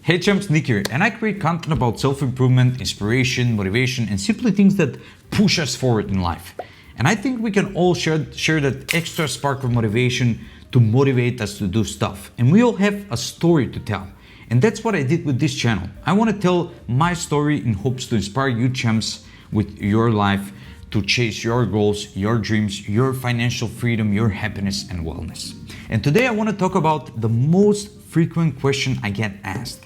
Hey champs, Nick here, and I create content about self-improvement, inspiration, motivation, and simply things that push us forward in life. And I think we can all share that extra spark of motivation to motivate us to do stuff. And we all have a story to tell. And that's what I did with this channel. I want to tell my story in hopes to inspire you champs with your life to chase your goals, your dreams, your financial freedom, your happiness and wellness. And today I want to talk about the most frequent question I get asked.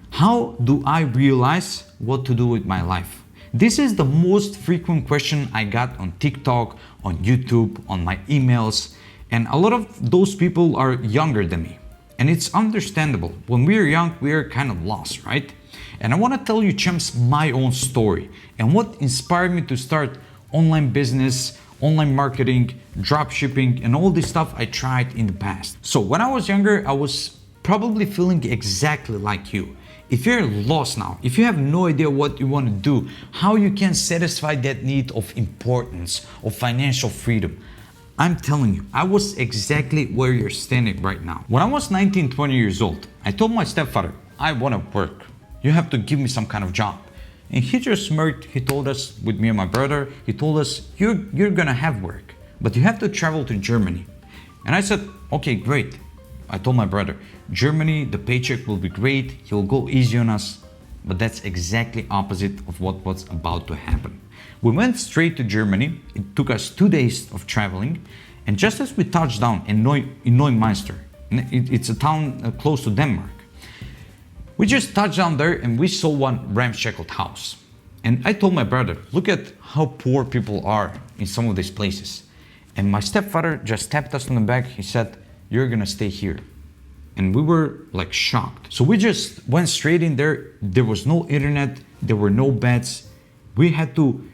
How do I realize what to do with my life? This is the most frequent question I got on TikTok, on YouTube, on my emails, and a lot of those people are younger than me. And it's understandable. When we are young, we are kind of lost, right? And I want to tell you champs my own story and what inspired me to start online business, online marketing, drop shipping, and all this stuff I tried in the past. So when I was younger, I was probably feeling exactly like you. If you're lost now, if you have no idea what you want to do, how you can satisfy that need of importance, of financial freedom, I'm telling you, I was exactly where you're standing right now. When I was 19, 20 years old, I told my stepfather, I want to work. You have to give me some kind of job. And he just smirked. He told us, with me and my brother, he told us, you're gonna have work, but you have to travel to Germany. And I said, okay, great. I told my brother, Germany, the paycheck will be great, he'll go easy on us, but that's exactly opposite of what was about to happen. We went straight to Germany. It took us 2 days of traveling, and just as we touched down in Neumünster, it's a town close to Denmark, we just touched down there and we saw one ramshackle house. And I told my brother, look at how poor people are in some of these places. And my stepfather just tapped us on the back. He said, you're gonna stay here. And we were like shocked. So we just went straight in there. There was no internet, there were no beds. We had to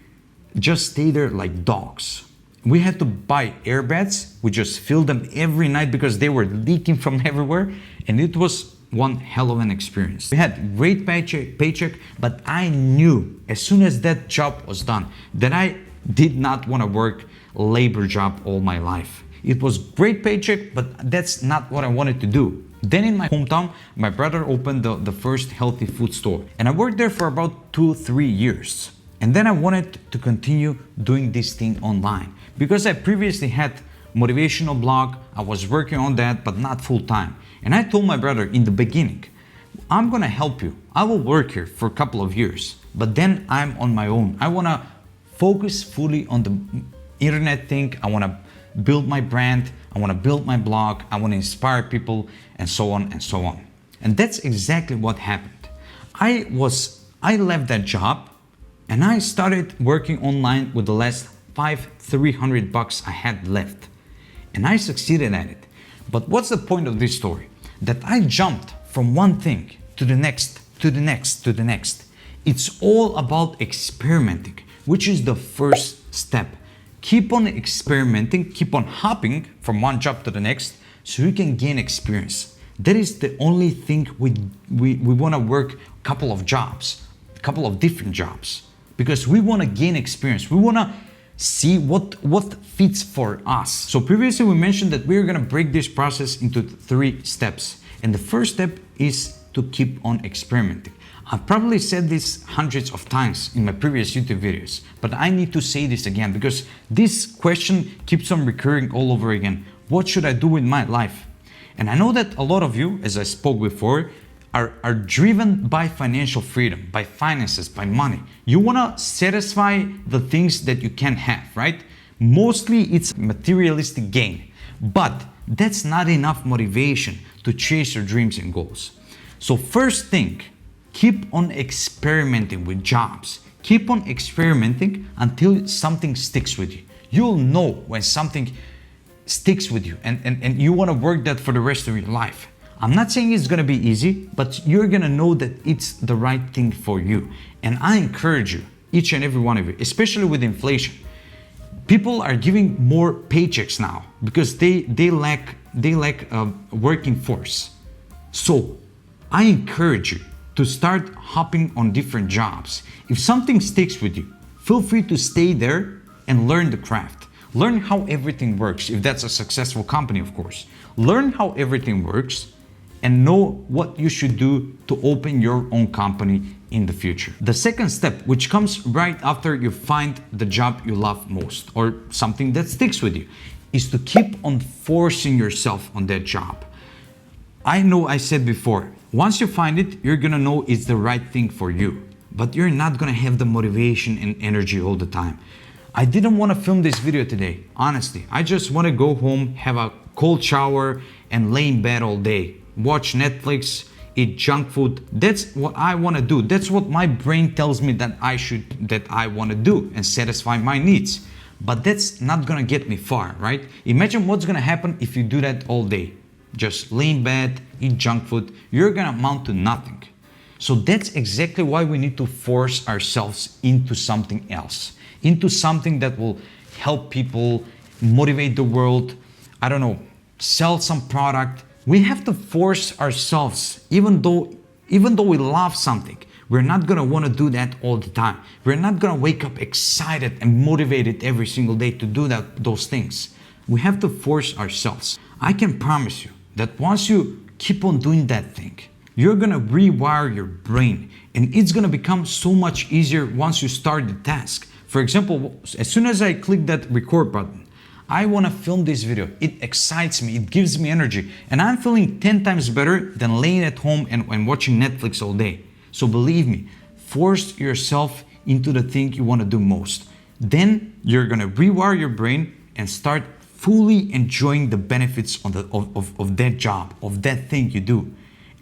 just stay there like dogs. We had to buy air beds. We just filled them every night because they were leaking from everywhere. And it was one hell of an experience. We had great paycheck, but I knew as soon as that job was done that I did not want to work a labor job all my life. It was great paycheck, but that's not what I wanted to do. Then in my hometown, my brother opened the first healthy food store. And I worked there for about 2-3 years. And then I wanted to continue doing this thing online. Because I previously had motivational blog, I was working on that, but not full time. And I told my brother in the beginning, I'm gonna help you. I will work here for a couple of years, but then I'm on my own. I wanna focus fully on the internet thing. I wanna build my brand, I want to build my blog, I want to inspire people, and so on and so on. And that's exactly what happened. I left that job and I started working online with the last $300 I had left. And I succeeded at it. But what's the point of this story? That I jumped from one thing to the next, to the next, to the next. It's all about experimenting, which is the first step. Keep on experimenting, keep on hopping from one job to the next so you can gain experience. That is the only thing we want to work a couple of jobs, a couple of different jobs, because we want to gain experience. We want to see what fits for us. So previously we mentioned that we're going to break this process into 3 steps. And the first step is to keep on experimenting. I've probably said this hundreds of times in my previous YouTube videos, but I need to say this again because this question keeps on recurring all over again. What should I do with my life? And I know that a lot of you, as I spoke before, are driven by financial freedom, by finances, by money. You want to satisfy the things that you can have, right? Mostly it's materialistic gain, but that's not enough motivation to chase your dreams and goals. So first thing, keep on experimenting with jobs. Keep on experimenting until something sticks with you. You'll know when something sticks with you and you want to work that for the rest of your life. I'm not saying it's going to be easy, but you're going to know that it's the right thing for you. And I encourage you, each and every one of you, especially with inflation. People are giving more paychecks now because they lack working force. So I encourage you to start hopping on different jobs. If something sticks with you, feel free to stay there and learn the craft. Learn how everything works, if that's a successful company, of course. Learn how everything works and know what you should do to open your own company in the future. The second step, which comes right after you find the job you love most or something that sticks with you, is to keep on forcing yourself on that job. I know I said before, once you find it, you're gonna know it's the right thing for you, but you're not gonna have the motivation and energy all the time. I didn't want to film this video today, honestly. I just want to go home, have a cold shower, and lay in bed all day. Watch Netflix, eat junk food. That's what I want to do. That's what my brain tells me that I want to do and satisfy my needs. But that's not gonna get me far, right? Imagine what's gonna happen if you do that all day. Just lay in bed, eat junk food. You're gonna amount to nothing. So that's exactly why we need to force ourselves into something else, into something that will help people, motivate the world, I don't know, sell some product. We have to force ourselves, even though we love something, we're not gonna wanna do that all the time. We're not gonna wake up excited and motivated every single day to do those things. We have to force ourselves. I can promise you that once you keep on doing that thing, you're gonna rewire your brain, and it's gonna become so much easier once you start the task. For example, as soon as I click that record button, I wanna film this video. It excites me, it gives me energy, and I'm feeling 10 times better than laying at home and watching Netflix all day. So believe me, force yourself into the thing you wanna do most. Then you're gonna rewire your brain and start fully enjoying the benefits of that job, of that thing you do.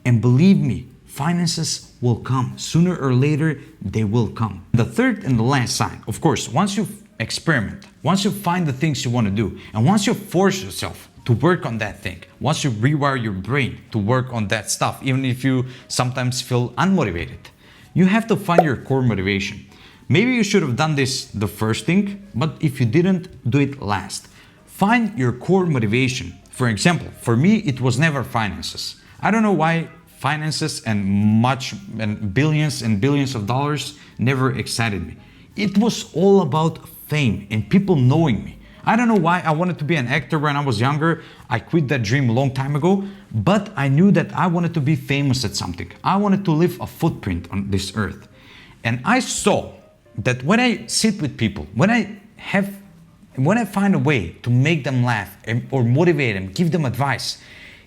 And believe me, finances will come. Sooner or later, they will come. The third and the last sign, of course, once you experiment, once you find the things you want to do, and once you force yourself to work on that thing, once you rewire your brain to work on that stuff, even if you sometimes feel unmotivated, you have to find your core motivation. Maybe you should have done this the first thing, but if you didn't, do it last. Find your core motivation. For example, for me, it was never finances. I don't know why finances and billions of dollars never excited me. It was all about fame and people knowing me. I don't know why I wanted to be an actor when I was younger. I quit that dream a long time ago, but I knew that I wanted to be famous at something. I wanted to leave a footprint on this earth. And I saw that when I sit with people, when I find a way to make them laugh or motivate them, give them advice,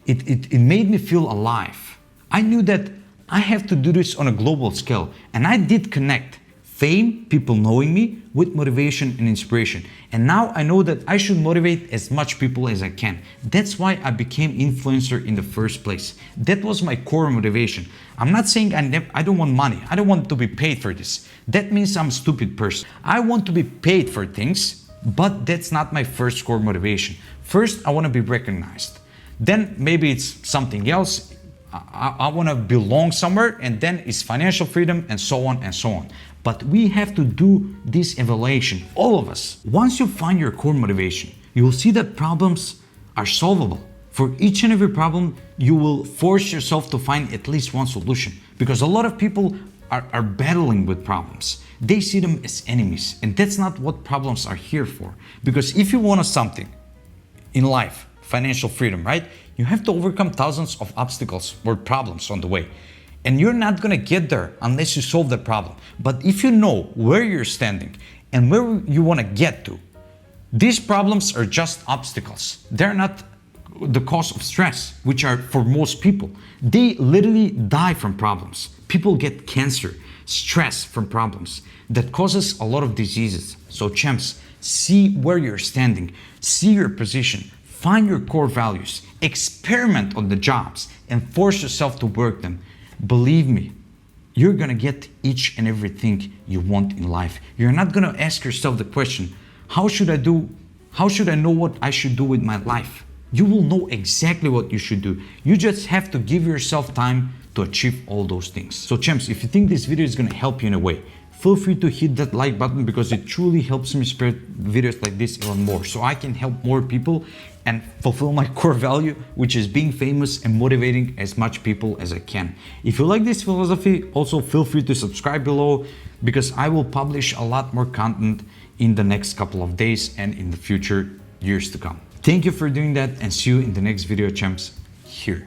it made me feel alive. I knew that I have to do this on a global scale, and I did connect fame, people knowing me, with motivation and inspiration. And now I know that I should motivate as much people as I can. That's why I became influencer in the first place. That was my core motivation. I'm not saying I don't want money. I don't want to be paid for this. That means I'm a stupid person. I want to be paid for things, but that's not my first core motivation. First, I want to be recognized. Then maybe it's something else. I want to belong somewhere, and then it's financial freedom, and so on and so on. But we have to do this evaluation, all of us. Once you find your core motivation, you will see that problems are solvable. For each and every problem, you will force yourself to find at least one solution, because a lot of people are battling with problems. They see them as enemies, and that's not what problems are here for. Because if you want something in life, financial freedom, right? You have to overcome thousands of obstacles or problems on the way. And you're not gonna get there unless you solve the problem. But if you know where you're standing and where you wanna get to, these problems are just obstacles. They're not the cause of stress, which are for most people. They literally die from problems. People get cancer, stress from problems that causes a lot of diseases. So champs, see where you're standing, see your position, find your core values, experiment on the jobs, and force yourself to work them. Believe me, you're gonna get each and everything you want in life. You're not gonna ask yourself the question, how should I know what I should do with my life? You will know exactly what you should do. You just have to give yourself time to achieve all those things. So champs, if you think this video is gonna help you in a way, feel free to hit that like button, because it truly helps me spread videos like this even more, so I can help more people and fulfill my core value, which is being famous and motivating as much people as I can. If you like this philosophy, also feel free to subscribe below, because I will publish a lot more content in the next couple of days and in the future years to come. Thank you for doing that, and see you in the next video, champs, here.